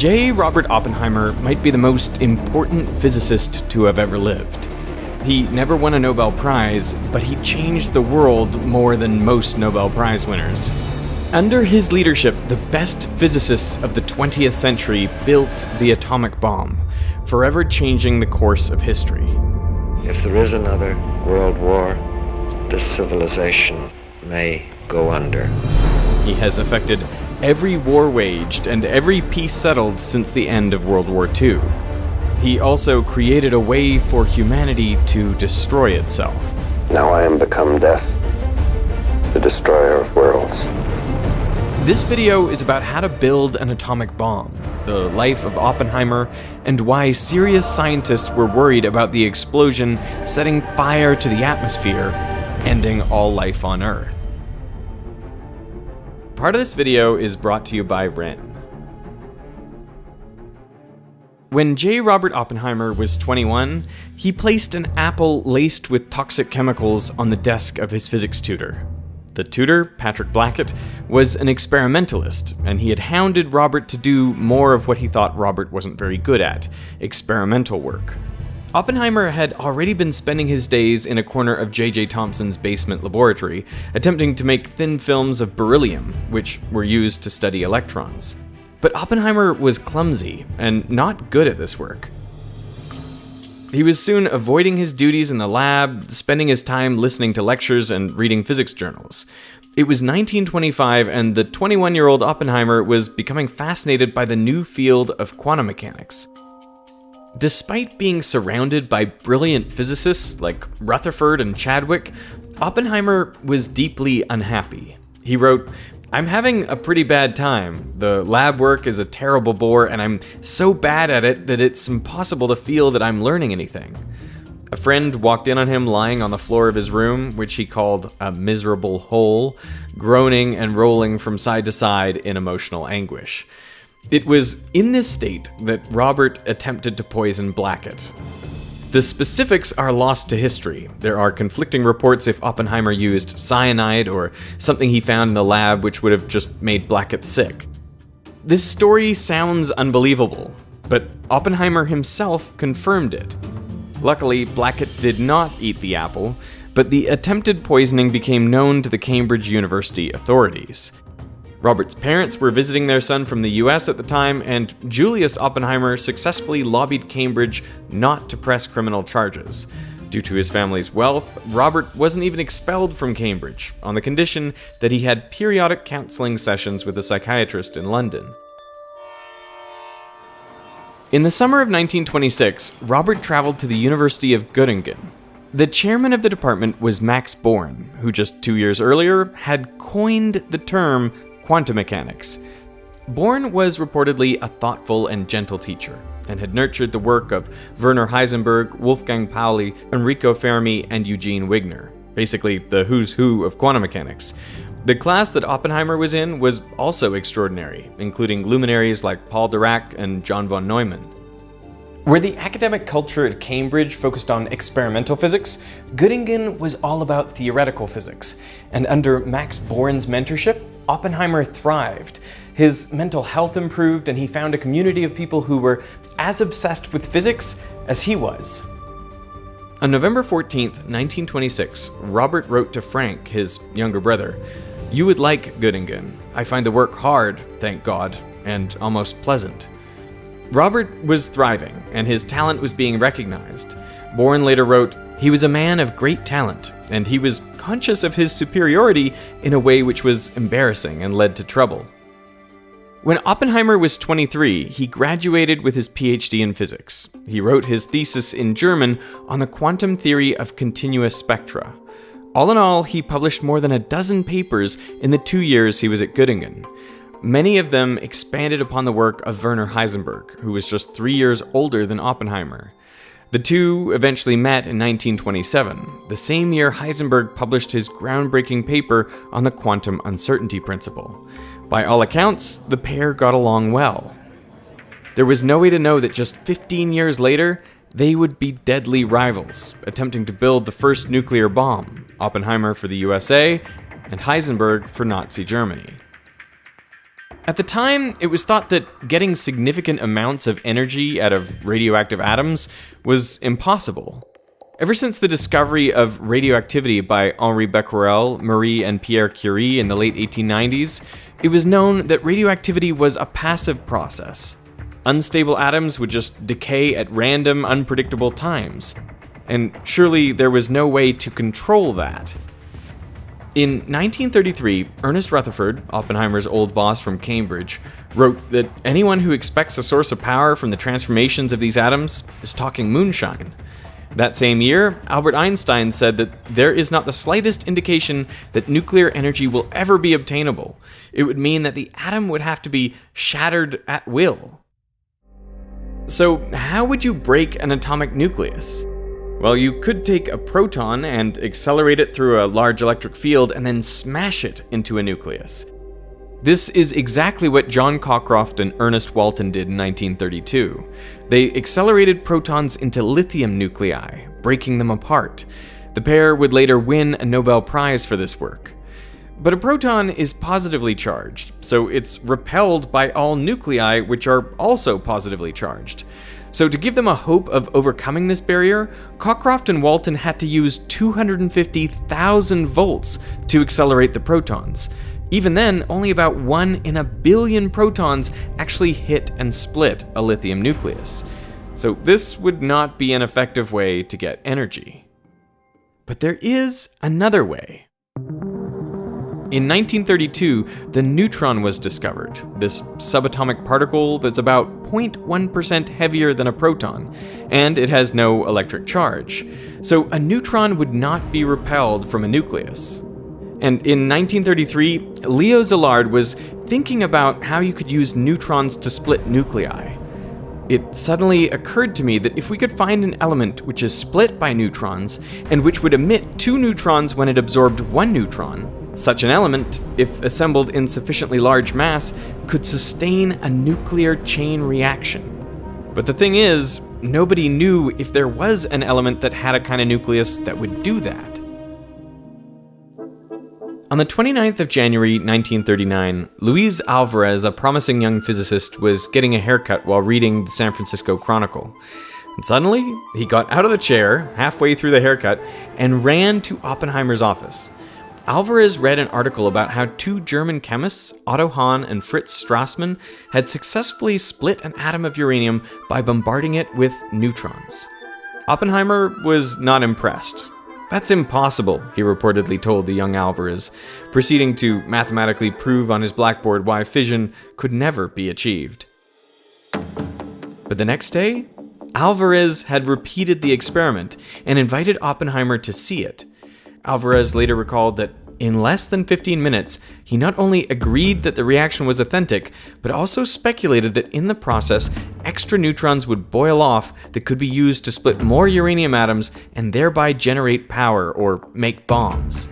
J. Robert Oppenheimer might be the most important physicist to have ever lived. He never won a Nobel Prize, but he changed the world more than most Nobel Prize winners. Under his leadership, the best physicists of the 20th century built the atomic bomb, forever changing the course of history. If there is another world war, this civilization may go under. He has affected every war waged and every peace settled since the end of World War II. He also created a way for humanity to destroy itself. Now I am become death, the destroyer of worlds. This video is about how to build an atomic bomb, the life of Oppenheimer, and why serious scientists were worried about the explosion setting fire to the atmosphere, ending all life on Earth. Part of this video is brought to you by Ren. When J. Robert Oppenheimer was 21, he placed an apple laced with toxic chemicals on the desk of his physics tutor. The tutor, Patrick Blackett, was an experimentalist, and he had hounded Robert to do more of what he thought Robert wasn't very good at, experimental work. Oppenheimer had already been spending his days in a corner of J.J. Thomson's basement laboratory, attempting to make thin films of beryllium, which were used to study electrons. But Oppenheimer was clumsy and not good at this work. He was soon avoiding his duties in the lab, spending his time listening to lectures and reading physics journals. It was 1925, and the 21-year-old Oppenheimer was becoming fascinated by the new field of quantum mechanics. Despite being surrounded by brilliant physicists like Rutherford and Chadwick, Oppenheimer was deeply unhappy. He wrote, "I'm having a pretty bad time. The lab work is a terrible bore, and I'm so bad at it that it's impossible to feel that I'm learning anything." A friend walked in on him lying on the floor of his room, which he called a miserable hole, groaning and rolling from side to side in emotional anguish. It was in this state that Robert attempted to poison Blackett. The specifics are lost to history. There are conflicting reports if Oppenheimer used cyanide or something he found in the lab which would have just made Blackett sick. This story sounds unbelievable, but Oppenheimer himself confirmed it. Luckily, Blackett did not eat the apple, but the attempted poisoning became known to the Cambridge University authorities. Robert's parents were visiting their son from the US at the time, and Julius Oppenheimer successfully lobbied Cambridge not to press criminal charges. Due to his family's wealth, Robert wasn't even expelled from Cambridge, on the condition that he had periodic counseling sessions with a psychiatrist in London. In the summer of 1926, Robert traveled to the University of Göttingen. The chairman of the department was Max Born, who just 2 years earlier had coined the term quantum mechanics. Born was reportedly a thoughtful and gentle teacher, and had nurtured the work of Werner Heisenberg, Wolfgang Pauli, Enrico Fermi, and Eugene Wigner, basically the who's who of quantum mechanics. The class that Oppenheimer was in was also extraordinary, including luminaries like Paul Dirac and John von Neumann. Where the academic culture at Cambridge focused on experimental physics, Göttingen was all about theoretical physics, and under Max Born's mentorship, Oppenheimer thrived. His mental health improved, and he found a community of people who were as obsessed with physics as he was. On November 14th, 1926, Robert wrote to Frank, his younger brother, "You would like Göttingen. I find the work hard, thank God, and almost pleasant." Robert was thriving, and his talent was being recognized. Born later wrote, "He was a man of great talent, and he was conscious of his superiority in a way which was embarrassing and led to trouble." When Oppenheimer was 23, he graduated with his PhD in physics. He wrote his thesis in German on the quantum theory of continuous spectra. All in all, he published more than a dozen papers in the 2 years he was at Göttingen. Many of them expanded upon the work of Werner Heisenberg, who was just 3 years older than Oppenheimer. The two eventually met in 1927, the same year Heisenberg published his groundbreaking paper on the quantum uncertainty principle. By all accounts, the pair got along well. There was no way to know that just 15 years later, they would be deadly rivals, attempting to build the first nuclear bomb, Oppenheimer for the USA and Heisenberg for Nazi Germany. At the time, it was thought that getting significant amounts of energy out of radioactive atoms was impossible. Ever since the discovery of radioactivity by Henri Becquerel, Marie and Pierre Curie in the late 1890s, it was known that radioactivity was a passive process. Unstable atoms would just decay at random, unpredictable times. And surely there was no way to control that. In 1933, Ernest Rutherford, Oppenheimer's old boss from Cambridge, wrote that anyone who expects a source of power from the transformations of these atoms is talking moonshine. That same year, Albert Einstein said that there is not the slightest indication that nuclear energy will ever be obtainable. It would mean that the atom would have to be shattered at will. So, how would you break an atomic nucleus? Well, you could take a proton and accelerate it through a large electric field and then smash it into a nucleus. This is exactly what John Cockcroft and Ernest Walton did in 1932. They accelerated protons into lithium nuclei, breaking them apart. The pair would later win a Nobel Prize for this work. But a proton is positively charged, so it's repelled by all nuclei, which are also positively charged. So to give them a hope of overcoming this barrier, Cockcroft and Walton had to use 250,000 volts to accelerate the protons. Even then, only about 1 in a billion protons actually hit and split a lithium nucleus. So this would not be an effective way to get energy. But there is another way. In 1932, the neutron was discovered, this subatomic particle that's about 0.1% heavier than a proton, and it has no electric charge. So a neutron would not be repelled from a nucleus. And in 1933, Leo Szilard was thinking about how you could use neutrons to split nuclei. It suddenly occurred to me that if we could find an element which is split by neutrons, and which would emit 2 neutrons when it absorbed 1 neutron, such an element, if assembled in sufficiently large mass, could sustain a nuclear chain reaction. But the thing is, nobody knew if there was an element that had a kind of nucleus that would do that. On the 29th of January 1939, Luis Alvarez, a promising young physicist, was getting a haircut while reading the San Francisco Chronicle. And suddenly, he got out of the chair halfway through the haircut and ran to Oppenheimer's office. Alvarez read an article about how 2 German chemists, Otto Hahn and Fritz Strassmann, had successfully split an atom of uranium by bombarding it with neutrons. Oppenheimer was not impressed. "That's impossible," he reportedly told the young Alvarez, proceeding to mathematically prove on his blackboard why fission could never be achieved. But the next day, Alvarez had repeated the experiment and invited Oppenheimer to see it. Alvarez later recalled that in less than 15 minutes, he not only agreed that the reaction was authentic, but also speculated that in the process, extra neutrons would boil off that could be used to split more uranium atoms and thereby generate power or make bombs.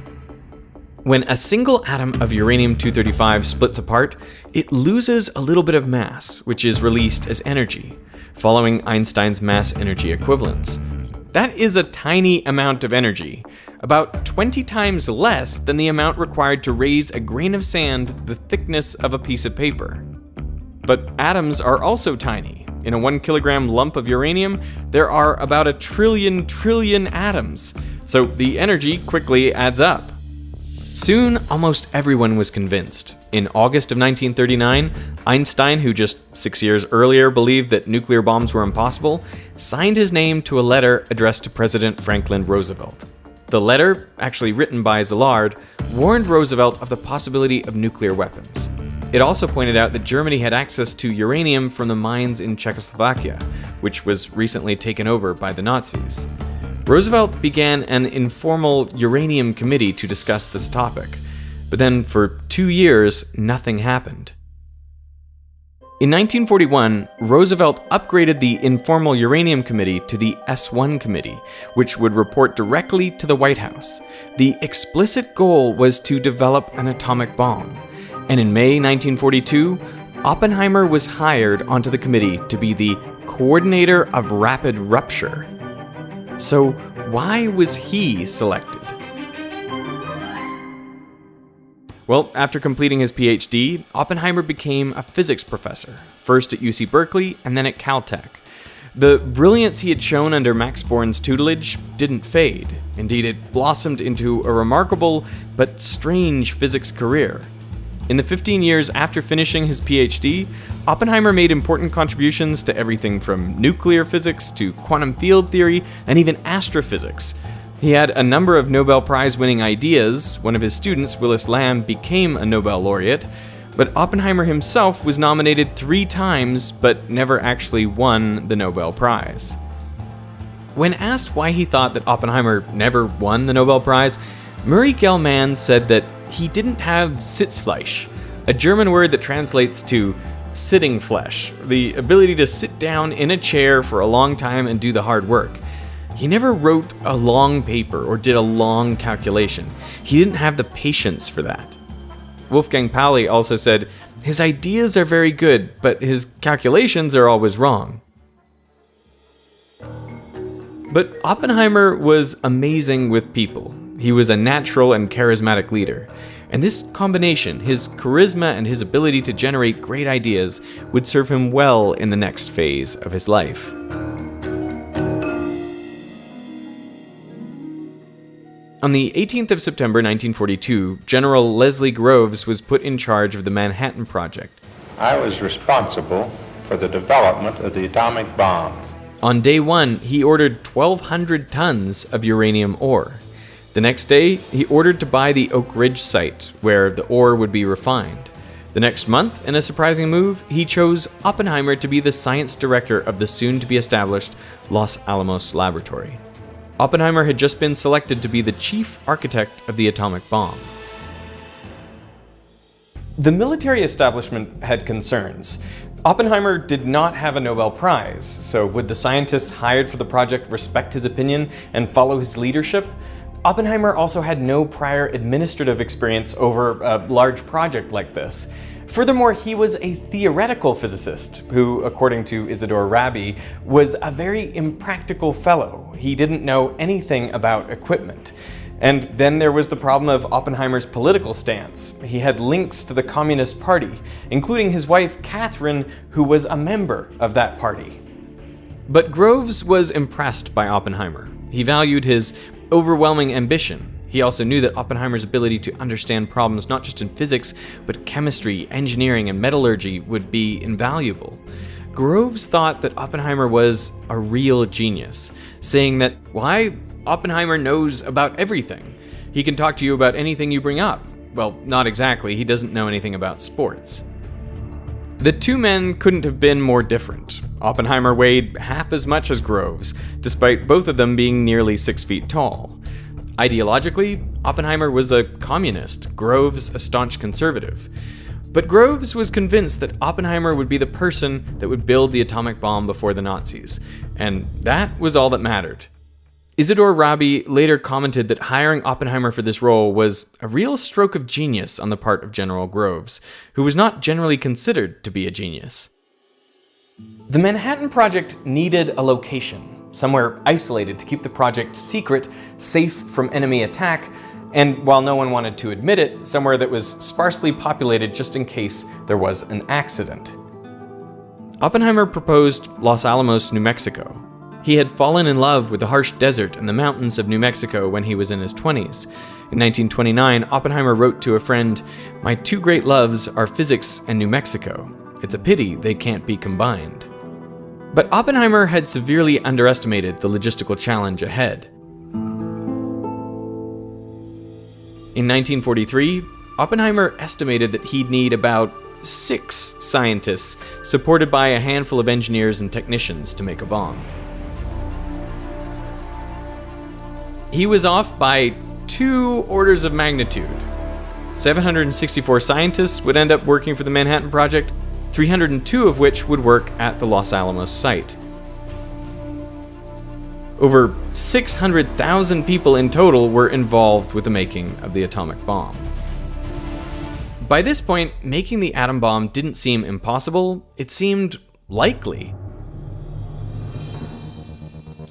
When a single atom of uranium-235 splits apart, it loses a little bit of mass, which is released as energy, following Einstein's mass-energy equivalence. That is a tiny amount of energy, about 20 times less than the amount required to raise a grain of sand the thickness of a piece of paper. But atoms are also tiny. In a 1 kilogram lump of uranium, there are about a trillion atoms, so the energy quickly adds up. Soon, almost everyone was convinced. In August of 1939, Einstein, who just 6 years earlier believed that nuclear bombs were impossible, signed his name to a letter addressed to President Franklin Roosevelt. The letter, actually written by Szilard, warned Roosevelt of the possibility of nuclear weapons. It also pointed out that Germany had access to uranium from the mines in Czechoslovakia, which was recently taken over by the Nazis. Roosevelt began an informal uranium committee to discuss this topic, but then for 2 years, nothing happened. In 1941, Roosevelt upgraded the informal uranium committee to the S1 committee, which would report directly to the White House. The explicit goal was to develop an atomic bomb, and in May 1942, Oppenheimer was hired onto the committee to be the coordinator of rapid rupture. So why was he selected? Well, after completing his PhD, Oppenheimer became a physics professor, first at UC Berkeley and then at Caltech. The brilliance he had shown under Max Born's tutelage didn't fade. Indeed, it blossomed into a remarkable but strange physics career. In the 15 years after finishing his PhD, Oppenheimer made important contributions to everything from nuclear physics to quantum field theory and even astrophysics. He had a number of Nobel Prize-winning ideas. One of his students, Willis Lamb, became a Nobel laureate, but Oppenheimer himself was nominated 3 times but never actually won the Nobel Prize. When asked why he thought that Oppenheimer never won the Nobel Prize, Murray Gell-Mann said that he didn't have Sitzfleisch, a German word that translates to sitting flesh, the ability to sit down in a chair for a long time and do the hard work. He never wrote a long paper or did a long calculation. He didn't have the patience for that. Wolfgang Pauli also said, his ideas are very good, but his calculations are always wrong. But Oppenheimer was amazing with people. He was a natural and charismatic leader. And this combination, his charisma and his ability to generate great ideas, would serve him well in the next phase of his life. On the 18th of September 1942, General Leslie Groves was put in charge of the Manhattan Project. I was responsible for the development of the atomic bomb. On day 1, he ordered 1,200 tons of uranium ore. The next day, he ordered to buy the Oak Ridge site, where the ore would be refined. The next month, in a surprising move, he chose Oppenheimer to be the science director of the soon-to-be-established Los Alamos Laboratory. Oppenheimer had just been selected to be the chief architect of the atomic bomb. The military establishment had concerns. Oppenheimer did not have a Nobel Prize, so would the scientists hired for the project respect his opinion and follow his leadership? Oppenheimer also had no prior administrative experience over a large project like this. Furthermore, he was a theoretical physicist who, according to Isidore Rabi, was a very impractical fellow. He didn't know anything about equipment. And then there was the problem of Oppenheimer's political stance. He had links to the Communist Party, including his wife Catherine, who was a member of that party. But Groves was impressed by Oppenheimer. He valued his overwhelming ambition. He also knew that Oppenheimer's ability to understand problems not just in physics, but chemistry, engineering, and metallurgy would be invaluable. Groves thought that Oppenheimer was a real genius, saying that, why, Oppenheimer knows about everything. He can talk to you about anything you bring up. Well, not exactly, he doesn't know anything about sports. The two men couldn't have been more different. Oppenheimer weighed half as much as Groves, despite both of them being nearly 6 feet tall. Ideologically, Oppenheimer was a communist, Groves a staunch conservative. But Groves was convinced that Oppenheimer would be the person that would build the atomic bomb before the Nazis, and that was all that mattered. Isidore Rabi later commented that hiring Oppenheimer for this role was a real stroke of genius on the part of General Groves, who was not generally considered to be a genius. The Manhattan Project needed a location, somewhere isolated to keep the project secret, safe from enemy attack, and while no one wanted to admit it, somewhere that was sparsely populated just in case there was an accident. Oppenheimer proposed Los Alamos, New Mexico. He had fallen in love with the harsh desert and the mountains of New Mexico when he was in his 20s. In 1929, Oppenheimer wrote to a friend, "My two great loves are physics and New Mexico. It's a pity they can't be combined." But Oppenheimer had severely underestimated the logistical challenge ahead. In 1943, Oppenheimer estimated that he'd need about 6 scientists, supported by a handful of engineers and technicians to make a bomb. He was off by 2 orders of magnitude. 764 scientists would end up working for the Manhattan Project, 302 of which would work at the Los Alamos site. Over 600,000 people in total were involved with the making of the atomic bomb. By this point, making the atom bomb didn't seem impossible, it seemed likely.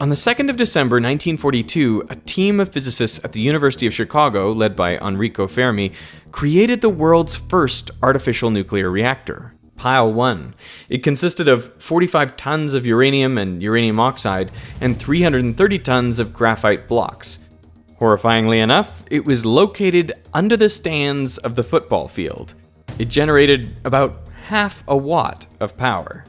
On the 2nd of December 1942, a team of physicists at the University of Chicago, led by Enrico Fermi, created the world's first artificial nuclear reactor, Pile 1. It consisted of 45 tons of uranium and uranium oxide and 330 tons of graphite blocks. Horrifyingly enough, it was located under the stands of the football field. It generated about half a watt of power.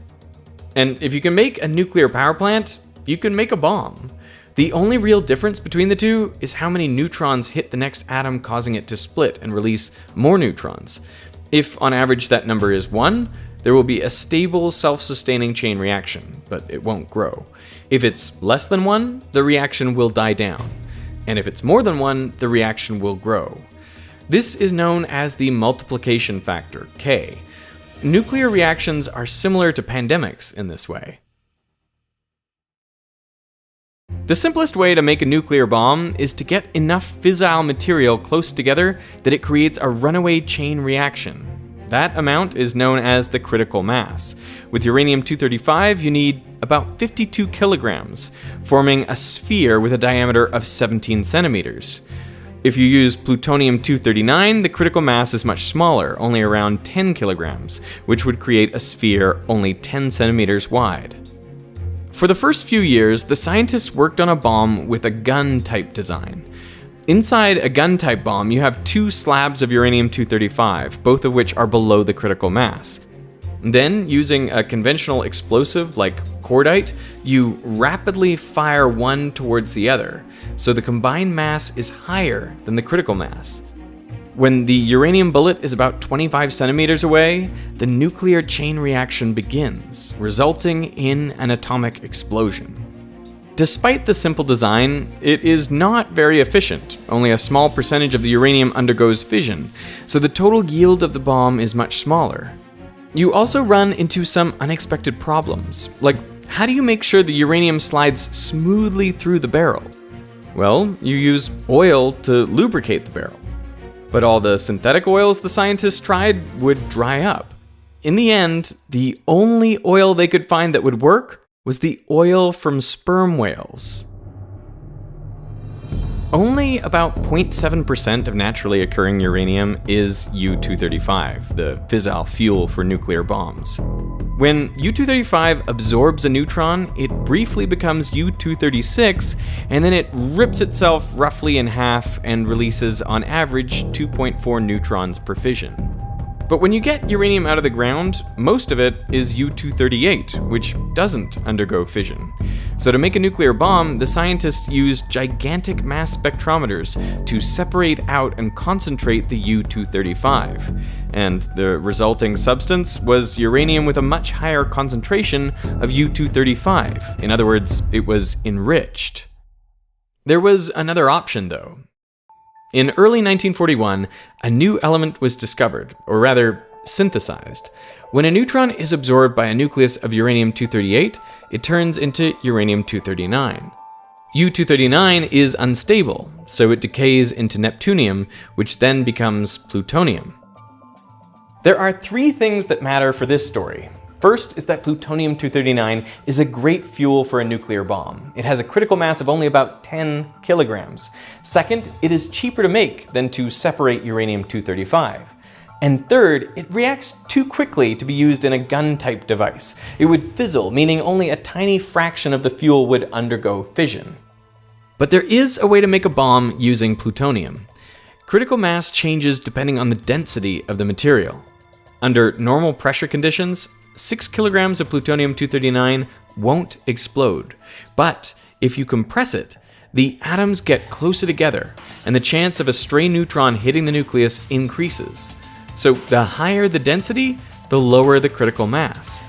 And if you can make a nuclear power plant, you can make a bomb. The only real difference between the two is how many neutrons hit the next atom, causing it to split and release more neutrons. If on average that number is 1, there will be a stable, self-sustaining chain reaction, but it won't grow. If it's less than 1, the reaction will die down. And if it's more than 1, the reaction will grow. This is known as the multiplication factor, K. Nuclear reactions are similar to pandemics in this way. The simplest way to make a nuclear bomb is to get enough fissile material close together that it creates a runaway chain reaction. That amount is known as the critical mass. With uranium-235, you need about 52 kilograms, forming a sphere with a diameter of 17 centimeters. If you use plutonium-239, the critical mass is much smaller, only around 10 kilograms, which would create a sphere only 10 centimeters wide. For the first few years, the scientists worked on a bomb with a gun-type design. Inside a gun-type bomb, you have 2 slabs of uranium-235, both of which are below the critical mass. Then, using a conventional explosive like cordite, you rapidly fire one towards the other, so the combined mass is higher than the critical mass. When the uranium bullet is about 25 centimeters away, the nuclear chain reaction begins, resulting in an atomic explosion. Despite the simple design, it is not very efficient. Only a small percentage of the uranium undergoes fission, so the total yield of the bomb is much smaller. You also run into some unexpected problems, like how do you make sure the uranium slides smoothly through the barrel? Well, you use oil to lubricate the barrel. But all the synthetic oils the scientists tried would dry up. In the end, the only oil they could find that would work was the oil from sperm whales. Only about 0.7% of naturally occurring uranium is U-235, the fissile fuel for nuclear bombs. When U-235 absorbs a neutron, it briefly becomes U-236, and then it rips itself roughly in half and releases on average 2.4 neutrons per fission. But when you get uranium out of the ground, most of it is U-238, which doesn't undergo fission. So to make a nuclear bomb, the scientists used gigantic mass spectrometers to separate out and concentrate the U-235. And the resulting substance was uranium with a much higher concentration of U-235. In other words, it was enriched. There was another option, though. In early 1941, a new element was discovered, or rather, synthesized. When a neutron is absorbed by a nucleus of uranium-238, it turns into uranium-239. U-239 is unstable, so it decays into neptunium, which then becomes plutonium. There are 3 things that matter for this story. First is that plutonium-239 is a great fuel for a nuclear bomb. It has a critical mass of only about 10 kilograms. Second, it is cheaper to make than to separate uranium-235. And third, it reacts too quickly to be used in a gun-type device. It would fizzle, meaning only a tiny fraction of the fuel would undergo fission. But there is a way to make a bomb using plutonium. Critical mass changes depending on the density of the material. Under normal pressure conditions, 6 kilograms of plutonium-239 won't explode. But if you compress it, the atoms get closer together, and the chance of a stray neutron hitting the nucleus increases. So the higher the density, the lower the critical mass.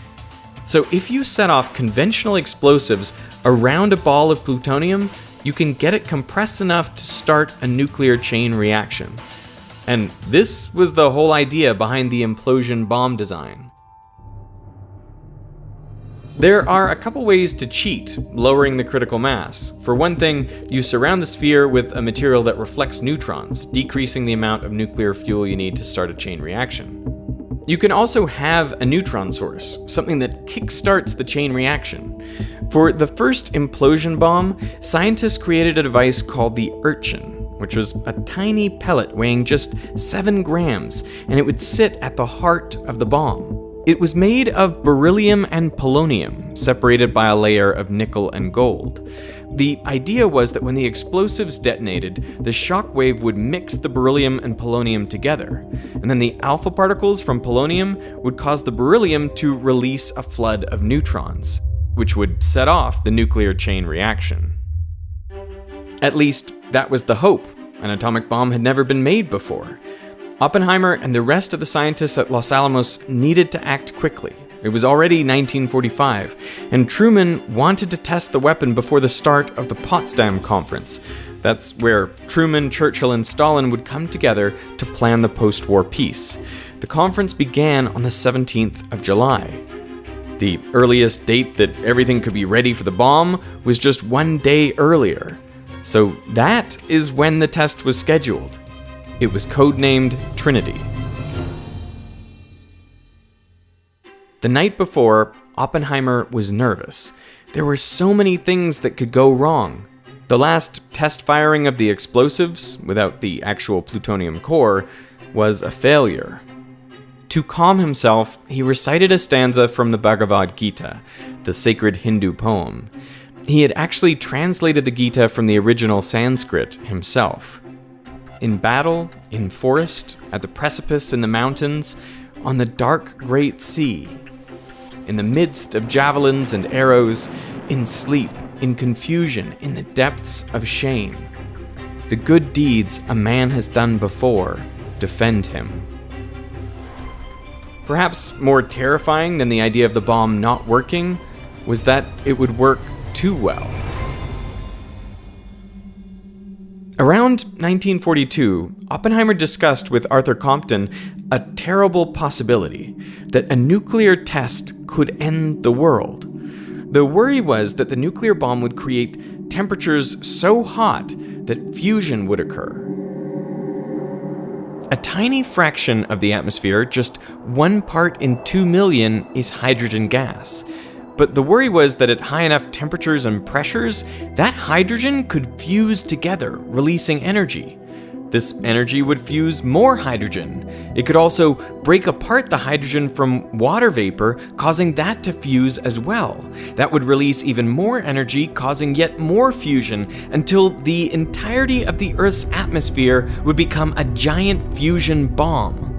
So if you set off conventional explosives around a ball of plutonium, you can get it compressed enough to start a nuclear chain reaction. And this was the whole idea behind the implosion bomb design. There are a couple ways to cheat lowering the critical mass. For one thing, you surround the sphere with a material that reflects neutrons, decreasing the amount of nuclear fuel you need to start a chain reaction. You can also have a neutron source, something that kickstarts the chain reaction. For the first implosion bomb, scientists created a device called the Urchin, which was a tiny pellet weighing just 7 grams, and it would sit at the heart of the bomb. It was made of beryllium and polonium, separated by a layer of nickel and gold. The idea was that when the explosives detonated, the shock wave would mix the beryllium and polonium together, and then the alpha particles from polonium would cause the beryllium to release a flood of neutrons, which would set off the nuclear chain reaction. At least, that was the hope. An atomic bomb had never been made before. Oppenheimer and the rest of the scientists at Los Alamos needed to act quickly. It was already 1945, and Truman wanted to test the weapon before the start of the Potsdam Conference. That's where Truman, Churchill, and Stalin would come together to plan the post-war peace. The conference began on the 17th of July. The earliest date that everything could be ready for the bomb was just 1 day earlier. So that is when the test was scheduled. It was codenamed Trinity. The night before, Oppenheimer was nervous. There were so many things that could go wrong. The last test firing of the explosives, without the actual plutonium core, was a failure. To calm himself, he recited a stanza from the Bhagavad Gita, the sacred Hindu poem. He had actually translated the Gita from the original Sanskrit himself. In battle, in forest, at the precipice in the mountains, on the dark great sea, in the midst of javelins and arrows, in sleep, in confusion, in the depths of shame, the good deeds a man has done before defend him. Perhaps more terrifying than the idea of the bomb not working was that it would work too well. Around 1942, Oppenheimer discussed with Arthur Compton a terrible possibility that a nuclear test could end the world. The worry was that the nuclear bomb would create temperatures so hot that fusion would occur. A tiny fraction of the atmosphere, just 1 part in 2 million, is hydrogen gas. But the worry was that at high enough temperatures and pressures, that hydrogen could fuse together, releasing energy. This energy would fuse more hydrogen. It could also break apart the hydrogen from water vapor, causing that to fuse as well. That would release even more energy, causing yet more fusion, until the entirety of the Earth's atmosphere would become a giant fusion bomb.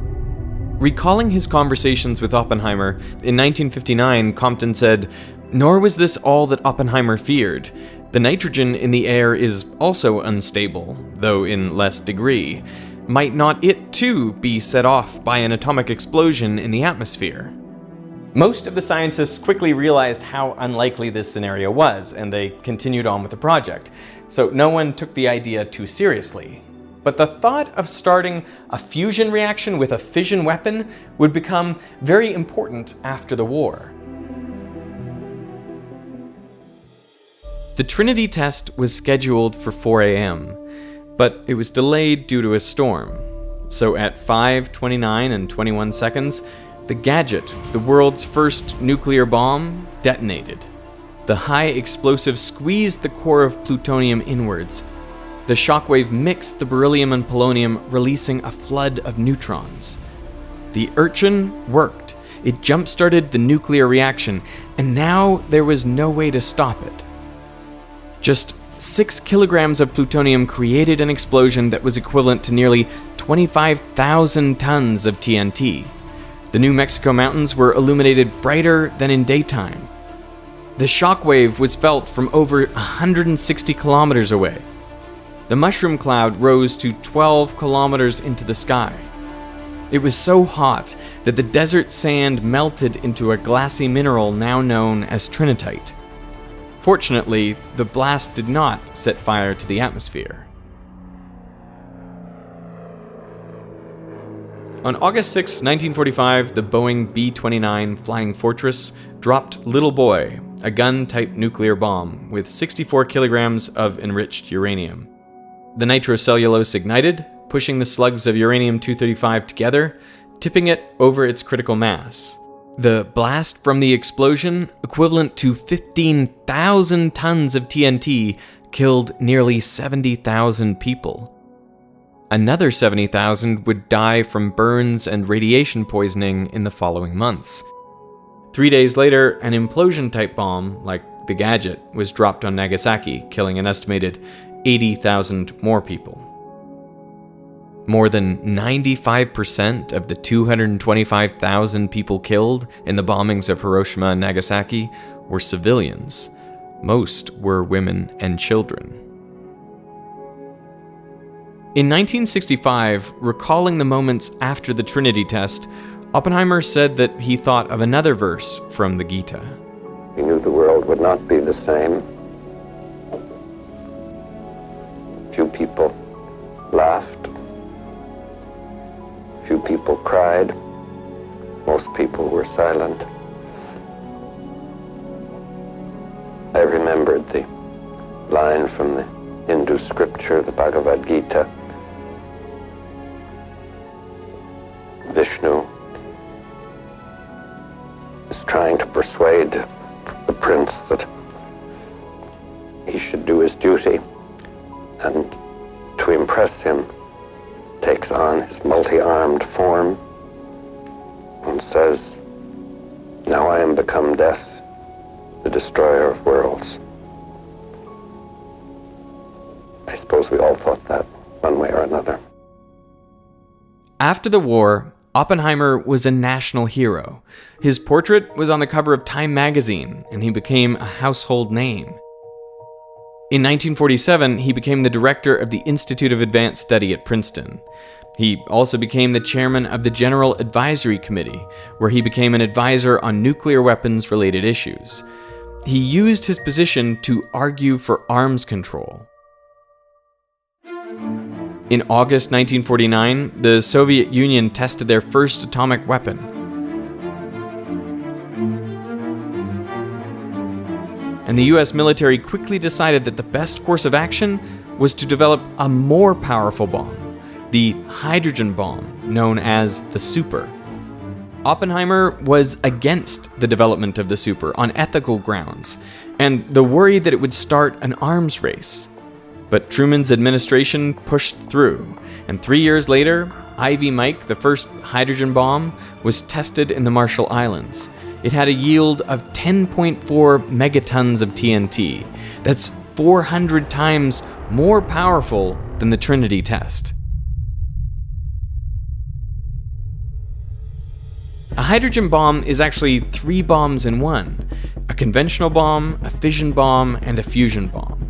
Recalling his conversations with Oppenheimer, in 1959, Compton said, "Nor was this all that Oppenheimer feared. The nitrogen in the air is also unstable, though in less degree. Might not it too be set off by an atomic explosion in the atmosphere?" Most of the scientists quickly realized how unlikely this scenario was, and they continued on with the project, so no one took the idea too seriously. But the thought of starting a fusion reaction with a fission weapon would become very important after the war. The Trinity test was scheduled for 4 a.m., but it was delayed due to a storm. So at 5:29 and 21 seconds, the gadget, the world's first nuclear bomb, detonated. The high explosive squeezed the core of plutonium inwards. The shockwave mixed the beryllium and polonium, releasing a flood of neutrons. The Urchin worked. It jump-started the nuclear reaction, and now there was no way to stop it. Just 6 kilograms of plutonium created an explosion that was equivalent to nearly 25,000 tons of TNT. The New Mexico mountains were illuminated brighter than in daytime. The shockwave was felt from over 160 kilometers away. The mushroom cloud rose to 12 kilometers into the sky. It was so hot that the desert sand melted into a glassy mineral now known as trinitite. Fortunately, the blast did not set fire to the atmosphere. On August 6, 1945, the Boeing B-29 Flying Fortress dropped Little Boy, a gun-type nuclear bomb with 64 kilograms of enriched uranium. The nitrocellulose ignited, pushing the slugs of uranium-235 together, tipping it over its critical mass. The blast from the explosion, equivalent to 15,000 tons of TNT, killed nearly 70,000 people. Another 70,000 would die from burns and radiation poisoning in the following months. 3 days later, an implosion-type bomb, like the Gadget, was dropped on Nagasaki, killing an estimated 80,000 more people. More than 95% of the 225,000 people killed in the bombings of Hiroshima and Nagasaki were civilians. Most were women and children. In 1965, recalling the moments after the Trinity test, Oppenheimer said that he thought of another verse from the Gita. We knew the world would not be the same. Few people laughed. Few people cried. Most people were silent. I remembered the line from the Hindu scripture, the Bhagavad Gita. Vishnu is trying to persuade the prince that he should do his duty, and to impress him takes on his multi-armed form and says, "Now I am become death, the destroyer of worlds." I suppose we all thought that one way or another. After the war, Oppenheimer was a national hero. His portrait was on the cover of Time magazine, and he became a household name. In 1947, he became the director of the Institute of Advanced Study at Princeton. He also became the chairman of the General Advisory Committee, where he became an advisor on nuclear weapons-related issues. He used his position to argue for arms control. In August 1949, the Soviet Union tested their first atomic weapon. And the US military quickly decided that the best course of action was to develop a more powerful bomb, the hydrogen bomb, known as the super. Oppenheimer was against the development of the super on ethical grounds, and the worry that it would start an arms race. But Truman's administration pushed through, and 3 years later, Ivy Mike, the first hydrogen bomb, was tested in the Marshall Islands. It had a yield of 10.4 megatons of TNT. That's 400 times more powerful than the Trinity test. A hydrogen bomb is actually 3 bombs in one: a conventional bomb, a fission bomb, and a fusion bomb.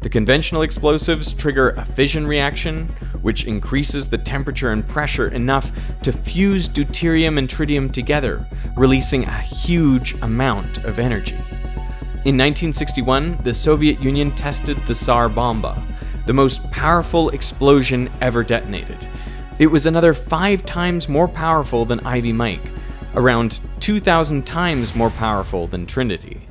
The conventional explosives trigger a fission reaction, which increases the temperature and pressure enough to fuse deuterium and tritium together, releasing a huge amount of energy. In 1961, the Soviet Union tested the Tsar Bomba, the most powerful explosion ever detonated. It was another 5 times more powerful than Ivy Mike, around 2,000 times more powerful than Trinity.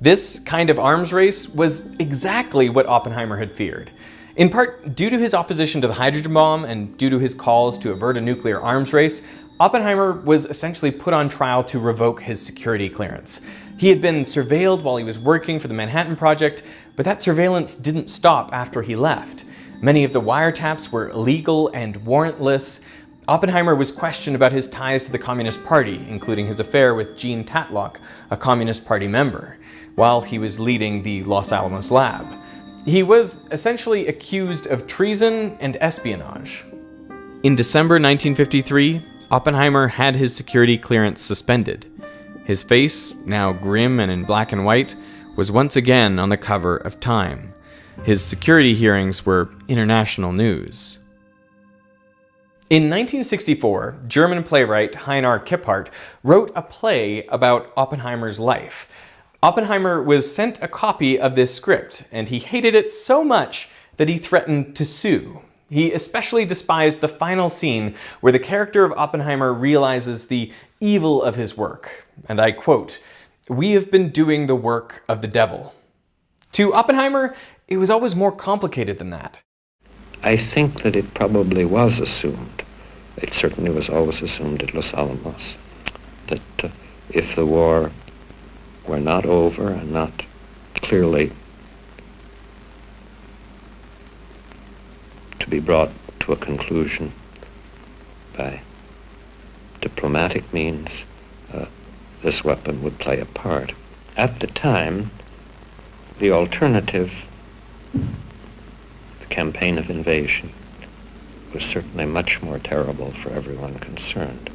This kind of arms race was exactly what Oppenheimer had feared. In part due to his opposition to the hydrogen bomb and due to his calls to avert a nuclear arms race, Oppenheimer was essentially put on trial to revoke his security clearance. He had been surveilled while he was working for the Manhattan Project, but that surveillance didn't stop after he left. Many of the wiretaps were illegal and warrantless. Oppenheimer was questioned about his ties to the Communist Party, including his affair with Jean Tatlock, a Communist Party member, while he was leading the Los Alamos lab. He was essentially accused of treason and espionage. In December 1953, Oppenheimer had his security clearance suspended. His face, now grim and in black and white, was once again on the cover of Time. His security hearings were international news. In 1964, German playwright Heinar Kippert wrote a play about Oppenheimer's life. Oppenheimer was sent a copy of this script, and he hated it so much that he threatened to sue. He especially despised the final scene where the character of Oppenheimer realizes the evil of his work. And I quote, "We have been doing the work of the devil." To Oppenheimer, it was always more complicated than that. I think that it probably was assumed it certainly was always assumed at Los Alamos that if the war were not over and not clearly to be brought to a conclusion by diplomatic means, this weapon would play a part. At the time, the alternative, the campaign of invasion, was certainly much more terrible for everyone concerned.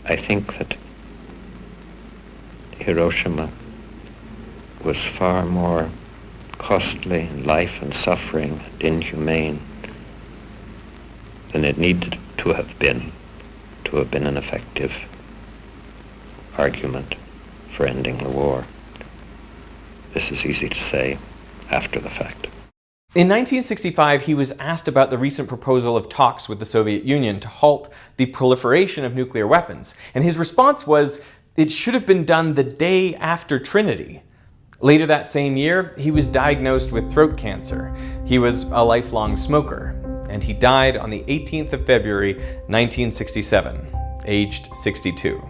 I think that Hiroshima was far more costly in life and suffering and inhumane than it needed to have been an effective argument for ending the war. This is easy to say after the fact. In 1965, he was asked about the recent proposal of talks with the Soviet Union to halt the proliferation of nuclear weapons, and his response was, it should have been done the day after Trinity. Later that same year, he was diagnosed with throat cancer. He was a lifelong smoker, and he died on the 18th of February, 1967, aged 62.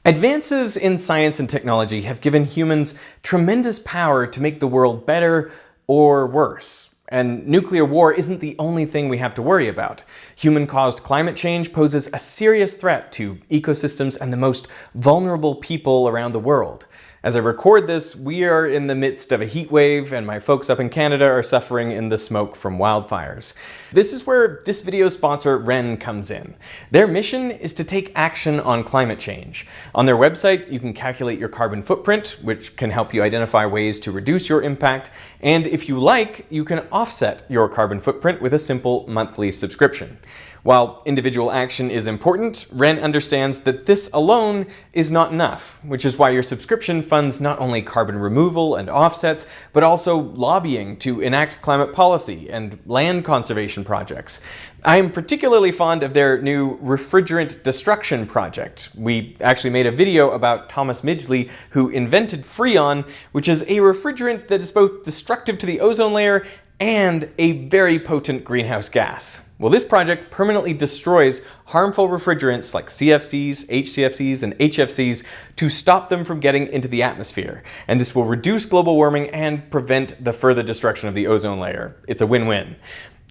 Advances in science and technology have given humans tremendous power to make the world better or worse. And nuclear war isn't the only thing we have to worry about. Human-caused climate change poses a serious threat to ecosystems and the most vulnerable people around the world. As I record this, we are in the midst of a heat wave, and my folks up in Canada are suffering in the smoke from wildfires. This is where this video's sponsor, Wren, comes in. Their mission is to take action on climate change. On their website, you can calculate your carbon footprint, which can help you identify ways to reduce your impact, and if you like, you can offset your carbon footprint with a simple monthly subscription. While individual action is important, Wren understands that this alone is not enough, which is why your subscription funds not only carbon removal and offsets, but also lobbying to enact climate policy and land conservation projects. I am particularly fond of their new refrigerant destruction project. We actually made a video about Thomas Midgley, who invented Freon, which is a refrigerant that is both destructive to the ozone layer and a very potent greenhouse gas. Well, this project permanently destroys harmful refrigerants like CFCs, HCFCs, and HFCs to stop them from getting into the atmosphere. And this will reduce global warming and prevent the further destruction of the ozone layer. It's a win-win.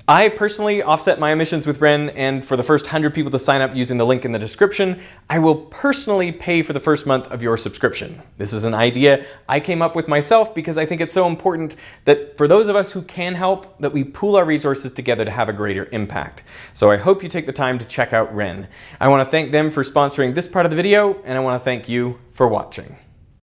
I personally offset my emissions with Wren, and for the first 100 people to sign up using the link in the description, I will personally pay for the first month of your subscription. This is an idea I came up with myself because I think it's so important that for those of us who can help, that we pool our resources together to have a greater impact. So I hope you take the time to check out Wren. I want to thank them for sponsoring this part of the video, and I want to thank you for watching.